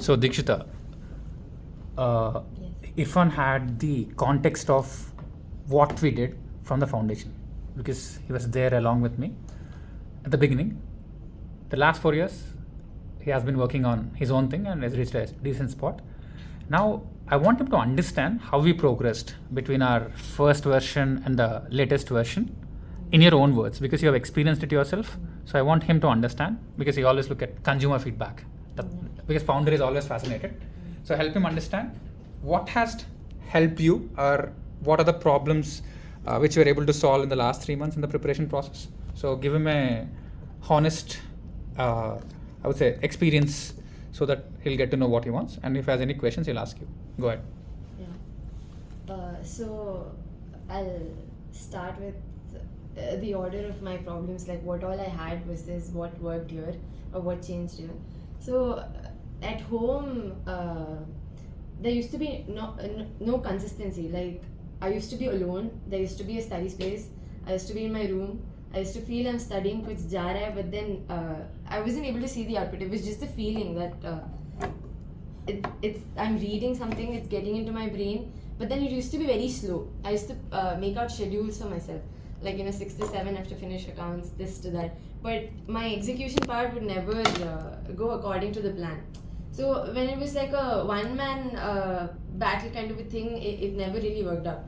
So Dikshita, Irfan had the context of what we did from the foundation because he was there along with me at the beginning. The last 4 years, he has been working on his own thing and has reached a decent spot. Now, I want him to understand how we progressed between our first version and the latest version in your own words because you have experienced it yourself. So I want him to understand because he always look at consumer feedback. Because founder is always fascinated. So help him understand what has helped you or what are the problems which you were able to solve in the last 3 months in the preparation process. So give him a honest, I would say, experience so that he'll get to know what he wants. And if he has any questions, he'll ask you. Go ahead. Yeah. So I'll start with the order of my problems, like what all I had versus what worked here or what changed here. So at home, there used to be no consistency. Like I used to be alone. There used to be a study space. I used to be in my room. I used to feel I'm studying kuch ja raha hai, but then I wasn't able to see the output. It was just a feeling that I'm reading something, it's getting into my brain, but then it used to be very slow. I used to make out schedules for myself, like 6 to 7 I have to finish accounts, this to that. But my execution part would never go according to the plan. So when it was like a one-man battle kind of a thing, it never really worked out.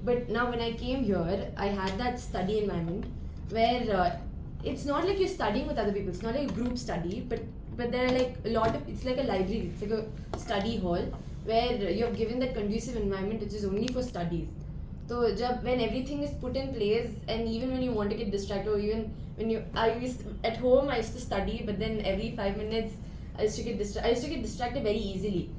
But now when I came here, I had that study environment where it's not like you're studying with other people. It's not like a group study, but there are like a lot of, it's like a library, it's like a study hall where you're given that conducive environment which is only for studies. So when everything is put in place, and even when you want to get distracted, or even when at home I used to study, but then every 5 minutes I used to get distracted very easily.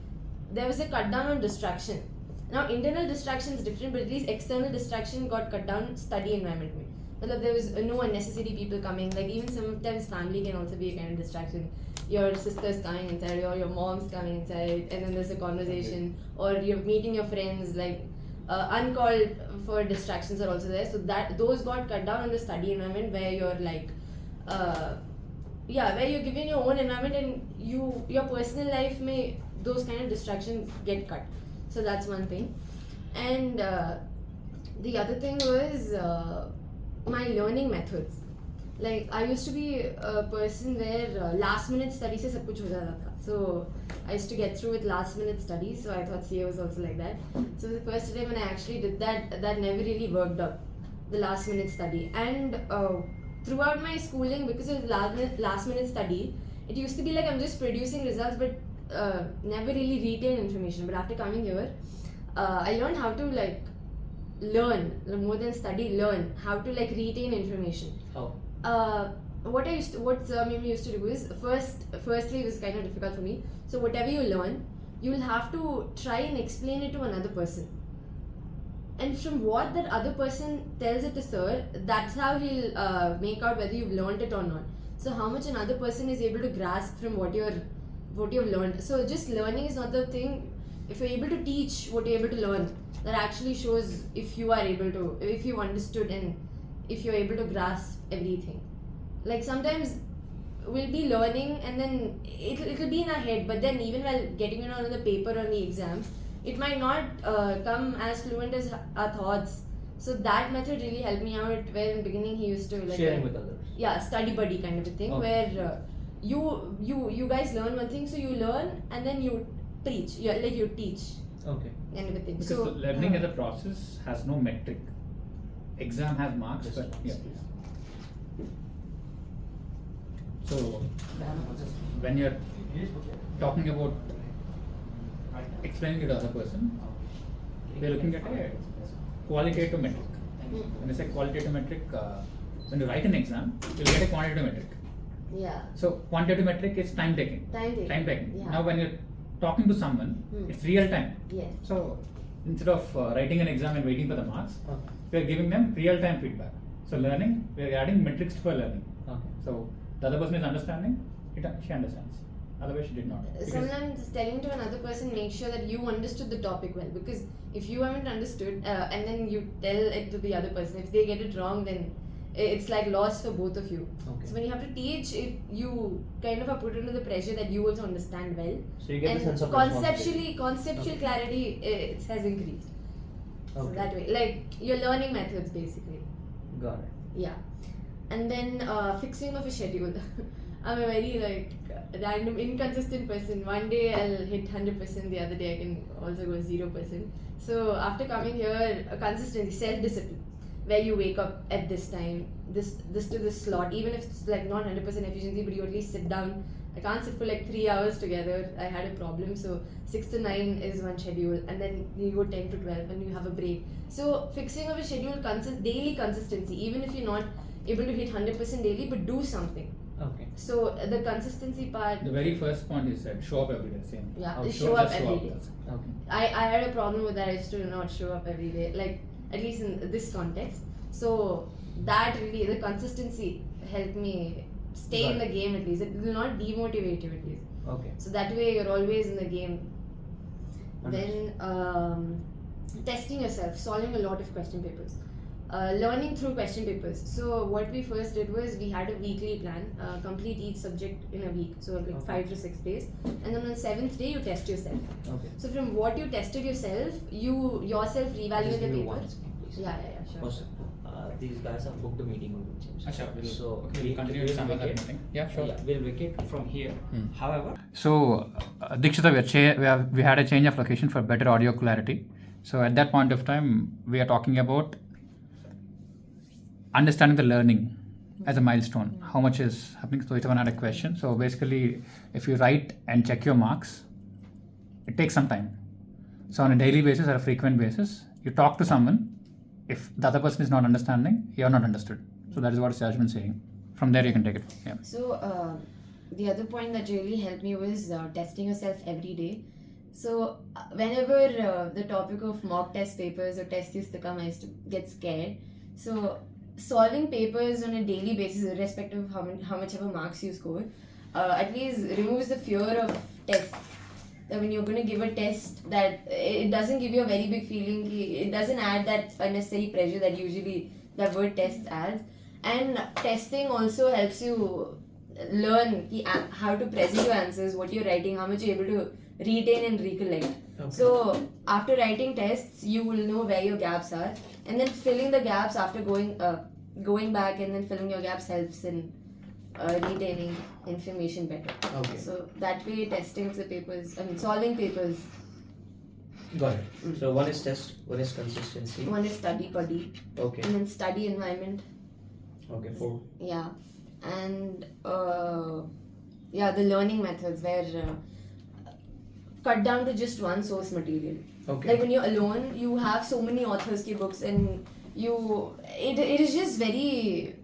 There was a cut down on distraction. Now internal distraction is different, but at least external distraction got cut down study environment. There was no unnecessary people coming. Like even sometimes family can also be a kind of distraction. Your sister's coming inside, or your mom's coming inside, and then there's a conversation, or you're meeting your friends. Like uncalled for distractions are also there. So that those got cut down in the study environment where you're like, where you're given your own environment, and your personal life may those kind of distractions get cut. So that's one thing. And the other thing was my learning methods. Like I used to be a person where last minute study se sab kuch ho jata tha. So I used to get through with last minute studies. So I thought CA was also like that. So the first time when I actually did that never really worked out, the last minute study. And throughout my schooling, because of last minute study, it used to be like I'm just producing results, but never really retain information. But after coming here, I learned how to like learn more than study. Learn how to like retain information. Oh. What Sir Mimi used to do is firstly it was kind of difficult for me. So whatever you learn, you will have to try and explain it to another person. And from what that other person tells it to sir, that's how he'll make out whether you've learned it or not. So how much another person is able to grasp from what you've learned. So just learning is not the thing. If you're able to teach what you're able to learn, that actually shows if you understood and if you're able to grasp everything. Like sometimes we'll be learning and then it'll be in our head, but then even while getting it on the paper or the exam, it might not come as fluent as our thoughts. So that method really helped me out, where in the beginning he used to like sharing with others. Yeah, study buddy kind of a thing, where you guys learn one thing, so you learn and then you preach, you teach. Okay. Kind of a thing. Because So learning as a process has no metric. Exam has marks, Yes, but yes, yeah. So when you're talking about explaining it to the other person, we're looking at a qualitative metric. When I say qualitative metric, when you write an exam, you'll get a quantitative metric. Yeah. So quantitative metric is time taking. Time taking. Yeah. Now when you're talking to someone, it's real time. Yes. So instead of writing an exam and waiting for the marks, we are giving them real time feedback. So learning, we are adding metrics for learning. Okay. So the other person is understanding, she understands. Otherwise she did not. Sometimes telling to another person, make sure that you understood the topic well, because if you haven't understood and then you tell it to the other person, if they get it wrong, then it's like loss for both of you. Okay. So when you have to teach it, you kind of are put under the pressure that you also understand well. So you get And the sense of conceptual Okay. clarity, it has increased. So Okay. that way, like your learning methods basically. Got it. Yeah. And then fixing of a schedule. I'm a very like random, inconsistent person. One day I'll hit 100%, the other day I can also go 0%. So after coming here, consistency, self-discipline, where you wake up at this time, this to this slot, even if it's like not 100% efficiency, but you at least sit down. I can't sit for like 3 hours together. I had a problem. So 6 to 9 is one schedule, and then you go 10 to 12, and you have a break. So fixing of a schedule, daily consistency, even if you're not able to hit 100% daily, but do something. Okay. So the consistency part. The very first point you said, show up every day. Same. Yeah, How show up just every day. Okay. I had a problem with that. I used to not show up every day, like at least in this context. So that really, the consistency helped me stay in the game at least. It will not demotivate you at least. Okay. So that way you're always in the game. Understood. Then testing yourself, solving a lot of question papers. Learning through question papers. So what we first did was we had a weekly plan, complete each subject in a week. So like Okay. 5 to 6 days, and then on the 7th day you test yourself. Okay. So from what you tested yourself, you yourself reevaluate Just the give me paper. 1 second, please. Yeah, sure. Also, these guys have booked a meeting with James. Sure. So Okay, we'll continue with some other vacate. meeting. Yeah, sure. Yeah, we'll vacate from here. However, So, Dikshita, we had a change of location for better audio clarity. So, at that point of time, we are talking about understanding the learning as a milestone. How much is happening? So, Itavan had a question. So, basically, if you write and check your marks, it takes some time. So, on a daily basis or a frequent basis, you talk to someone. If the other person is not understanding, you are not understood. So, that is what Saj been saying. From there, you can take it. Yeah. So the other point that really helped me was testing yourself every day. So whenever the topic of mock test papers or tests used to come, I used to get scared. So solving papers on a daily basis, irrespective of how much of a marks you score, at least removes the fear of tests. That when you're going to give a test, that it doesn't give you a very big feeling, it doesn't add that unnecessary pressure that usually the word test adds. And testing also helps you learn how to present your answers, what you're writing, how much you're able to retain and recollect. Okay. So after writing tests, you will know where your gaps are, and then filling the gaps after going back and then filling your gaps helps in retaining information better. Okay. So that way, solving papers. Got it. So one is test, one is consistency. One is study body, Okay. and then study environment. Okay. 4. Yeah, and the learning methods where cut down to just one source material. Okay. Like when you're alone, you have so many authors' ki books, and it is just very,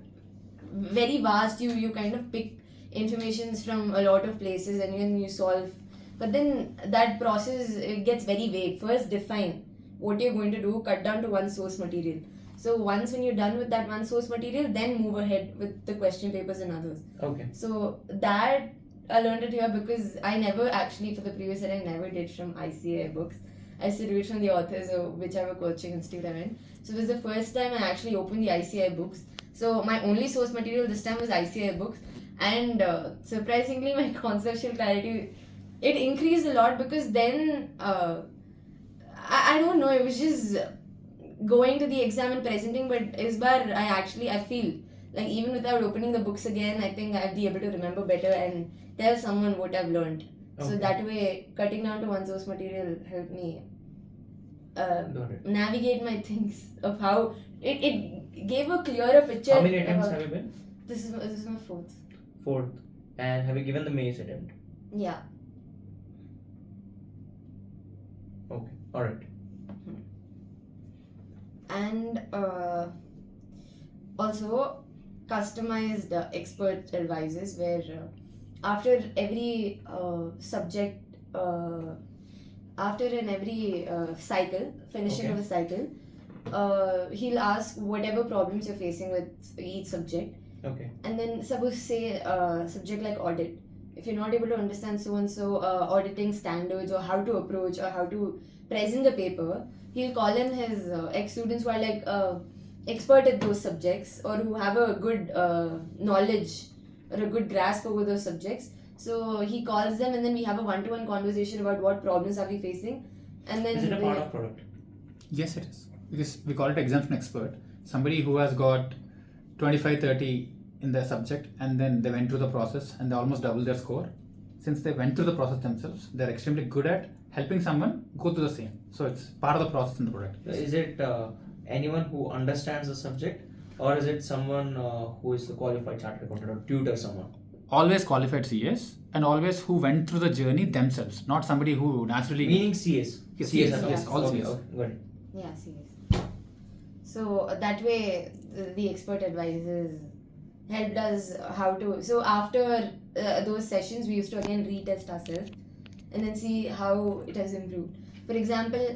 very vast. You kind of pick informations from a lot of places, and then you solve. But then that process, it gets very vague. First, define what you're going to do. Cut down to one source material. So once when you're done with that one source material, then move ahead with the question papers and others. Okay. So that I learned it here because I never actually, for the previous year, I never did from ICA books. I used to do it from the authors or whichever coaching institute I went. So it was the first time I actually opened the ICI books. So my only source material this time was ICI books, and surprisingly my conceptual clarity, it increased a lot because then I don't know, it was just going to the exam and presenting, but is bar I feel like even without opening the books again, I think I'd be able to remember better and tell someone what I've learned. Okay. So that way, cutting down to one source material helped me Got it. navigate my things of how it gave a clearer picture. How many attempts have you been? This is my 4th. 4th. And have you given the maze attempt? Yeah. Okay. Alright. And also customized expert advices where after every subject, after in every cycle, finishing Okay. of a cycle, he'll ask whatever problems you're facing with each subject. Okay. And then suppose say subject like audit, if you're not able to understand so and so auditing standards or how to approach or how to present the paper, he'll call in his ex-students who are like expert at those subjects or who have a good knowledge or a good grasp over those subjects. So he calls them and then we have a one-to-one conversation about what problems are we facing. And then Is it a part of product? Yes, it is. Because we call it exemption expert. Somebody who has got 25, 30 in their subject and then they went through the process and they almost doubled their score. Since they went through the process themselves, they're extremely good at helping someone go through the same. So it's part of the process in the product. Is it anyone who understands the subject, or is it someone who is the qualified chartered accountant or tutor someone? Always qualified CS and always who went through the journey themselves, not somebody who naturally. Meaning CS. Yes, CS yes, and yes, all okay, CS. okay, got it. Yeah, serious. So that way, the expert advisors helped us how to. So after those sessions, we used to again retest ourselves and then see how it has improved. For example,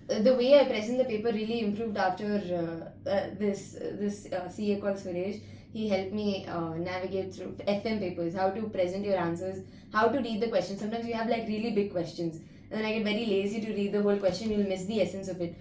the way I present the paper really improved after this CA called Suresh. He helped me navigate through FM papers, how to present your answers, how to read the questions. Sometimes you have like really big questions, and then I get very lazy to read the whole question. You'll miss the essence of it.